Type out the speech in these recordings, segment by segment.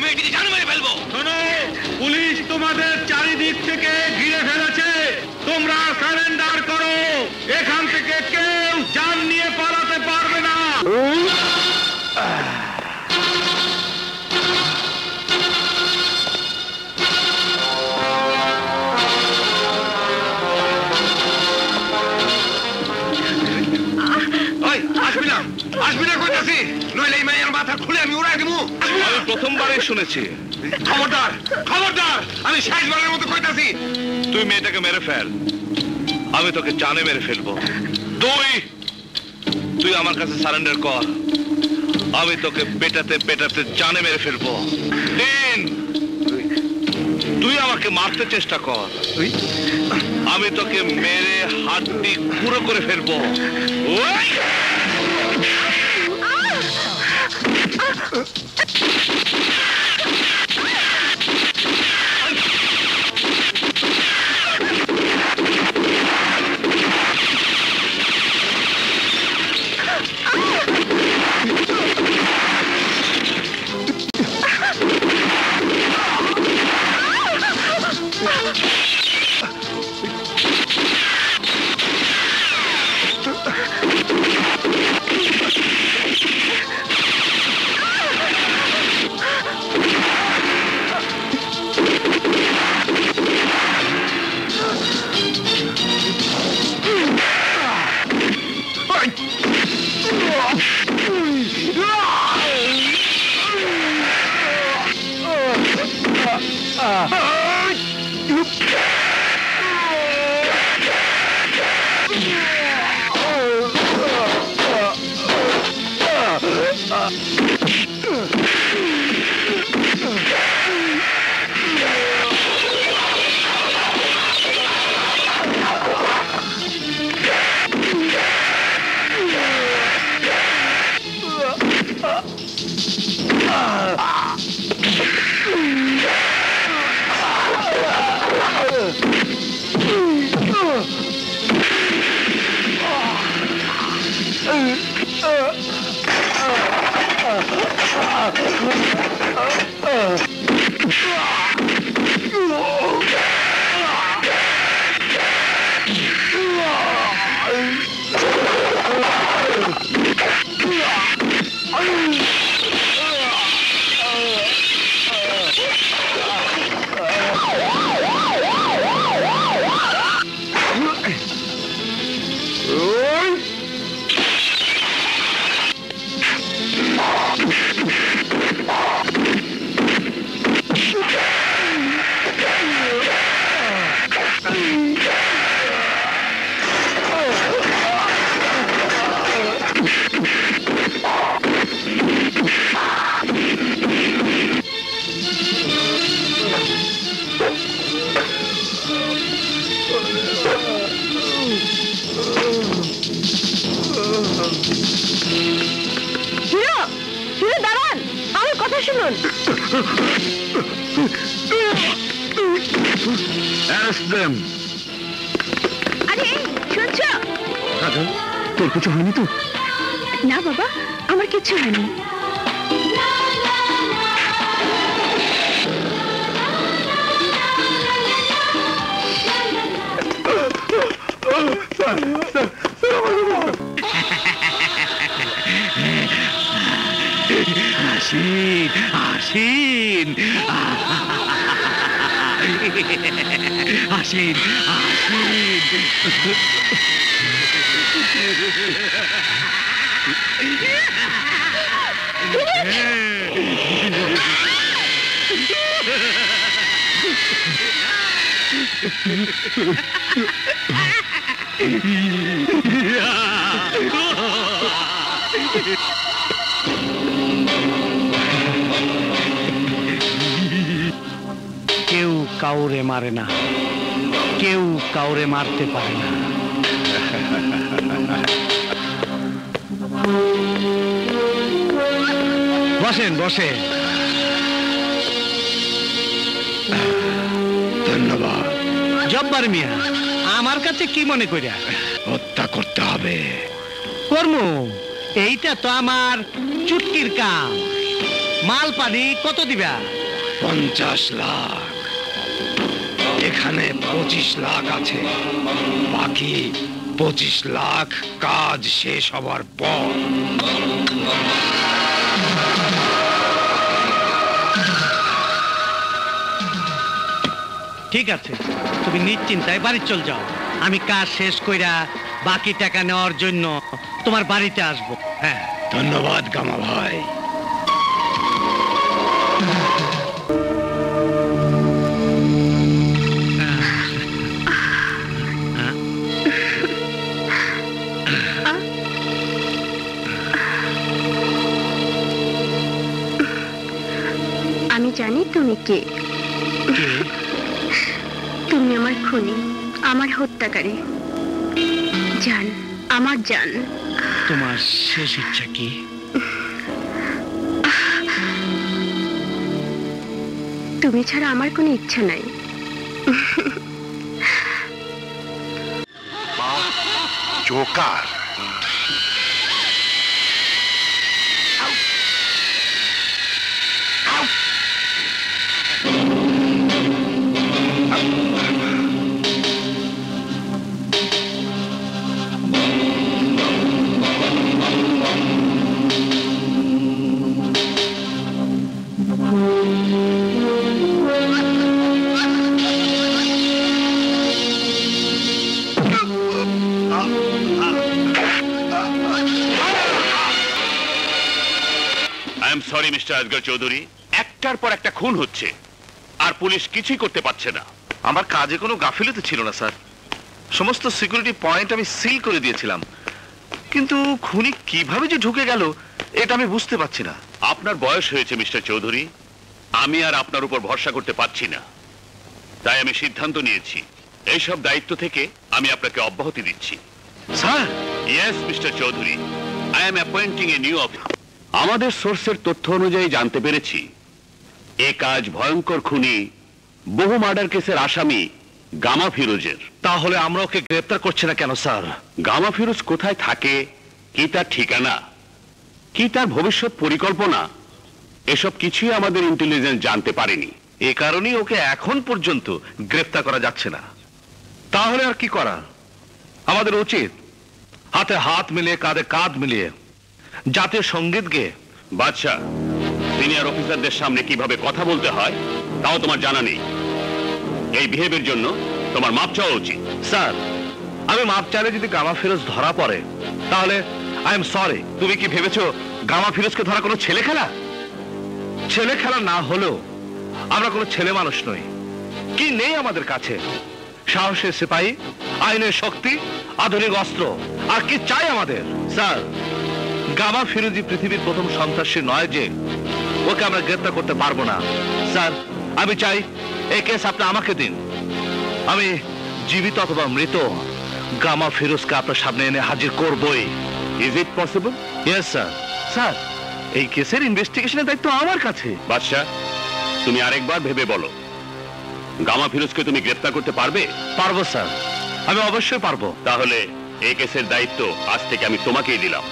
মেয়েটিকে জান মেরে ফেলবো। শোনো, পুলিশ তোমাদের চারিদিক থেকে ঘিরে ফেলেছে, তোমরা সারেন্ডার করো। এখান থেকে কেউ জান নিয়ে পালাতে পারবে না। আসবি না কইতাছি, নইলে এই মায়ের মাথা খুলে আমি উড়াই দেবো। আমি প্রথমবারই শুনেছি। খবরদার খবরদার, আমি শেষবারের মতো কইতাছি। তুই মেয়েটাকে মেরে ফেল, আমি তোকে জানে মেরে ফেলবো। তুই আমার কাছে সারেন্ডার কর, আমি তোকে পেটাতে পেটাতে জানে মেরে ফেলবো। তুই আমাকে মারতে চেষ্টা কর, আমি তোকে মেরে হাড্ডি গুঁড়ো করে ফেলবো। তোর কিছু হয়নি তো? না বাবা, আমার কিছু হয়নি। আসিন আসিন আসিন কেউ কাউরে মারে না, কেউ কাউরে মারতে পারে না। বসেন বসেন। ধন্যবাদ। জব্বার মিয়া, আমার কাছে কি মনে করিয়া? হত্যা করতে হবে। কর্ম, এইটা তো আমার চুটকির কাম। মাল পানি কত দিবা? 50 লাখ। এখানে 25 লাখ আছে, বাকি 25 লাখ কাজ শেষ হবার পর। ঠিক আছে, তুমি নিশ্চিন্তায় বাড়ি চল যাও। আমি কাজ শেষ কইরা বাকি টাকা নেওয়ার জন্য তোমার বাড়িতে আসবো। হ্যাঁ, ধন্যবাদ গামা ভাই। আমি জানি তুমি কে। তুমি আমার খুনি, আমার হত্যাকারী। জান, আমার জান। তোমার শেষ ইচ্ছা কি? তুমি ছাড়া আমার কোনো ইচ্ছা নাই। Joker. I am sorry mister Asgar Chowdhury, একটার পর একটা খুন হচ্ছে আর পুলিশ কিছুই করতে পারছে না। আমার কাজে কোনো গাফিলতি ছিল না স্যার, সমস্ত সিকিউরিটি পয়েন্ট আমি সিল করে দিয়েছিলাম, কিন্তু খুনি কিভাবে যে ঢুকে গেল এটা আমি বুঝতে পারছি না। আপনার বয়স হয়েছে মিস্টার চৌধুরী, আমি আর আপনার উপর ভরসা করতে পারছি না, তাই আমি সিদ্ধান্ত নিয়েছি এইসব দায়িত্ব থেকে আমি আপনাকে অব্যাহতি দিচ্ছি। Sir, yes mister Chowdhury, I am appointing a new officer. আমাদের সোর্সের তথ্য অনুযায়ী জানতে পেরেছি এ কাজ ভয়ঙ্কর খুনি, বহু মার্ডার কেসের আসামি গামা ফিরোজের। তাহলে আমরা ওকে গ্রেফতার করছি না কেন স্যার? গামা ফিরোজ কোথায় থাকে, কি তার ঠিকানা, কি তার ভবিষ্যৎ পরিকল্পনা, এসব কিছুই আমাদের ইন্টেলিজেন্স জানতে পারেনি। এ কারণেই ওকে এখন পর্যন্ত গ্রেফতার করা যাচ্ছে না। তাহলে আর কি করা? আমাদের উচিত হাতে হাত মিলিয়ে কাঁধে কাঁধ মিলিয়ে জাতীয় সঙ্গীত গেয়ে। বাদশা, সিনিয়র অফিসারদের সামনে কিভাবে কথা বলতে হয় তাও তোমার জানা নেই। এই বিহেভের জন্য তোমার মাপ চাওয়া উচিত। স্যার, আমি মাপ চাইলে যদি গামা ফিরোজ ধরা পড়ে তাহলে আই এম সরি। তুমি কি ভেবেছো গামা ফিরোজকে ধরা কোনো ছেলে খেলা? ছেলে খেলা না হলেও আমরা কোনো ছেলে মানুষ নই। কি নেই আমাদের কাছে? সাহসের সিপাহী, আইনের শক্তি, আধুনিক অস্ত্র, আর কি চাই আমাদের? স্যার, গামা ফিরোজি পৃথিবীর প্রথম সন্ত্রাসী নয় যে ওকে আমরা গ্রেফতার করতে পারবো না। স্যার, আমি চাই এই কেস আপনি আমাকে দিন। আমি জীবিত অথবা মৃত গামা ফিরোজকে আপনার সামনে এনে হাজির করবই। Is it possible? Yes sir. Sir, এই কেসের ইনভেস্টিগেশনের দায়িত্ব আমার কাছে। বাদশা, তুমি আরেকবার ভেবে বলো, গামা ফিরোজকে তুমি গ্রেফতার করতে পারবে? পারবো স্যার, আমি অবশ্যই পারবো। তাহলে এই কেসের দায়িত্ব আজ থেকে আমি তোমাকেই দিলাম।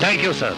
Thank you sir.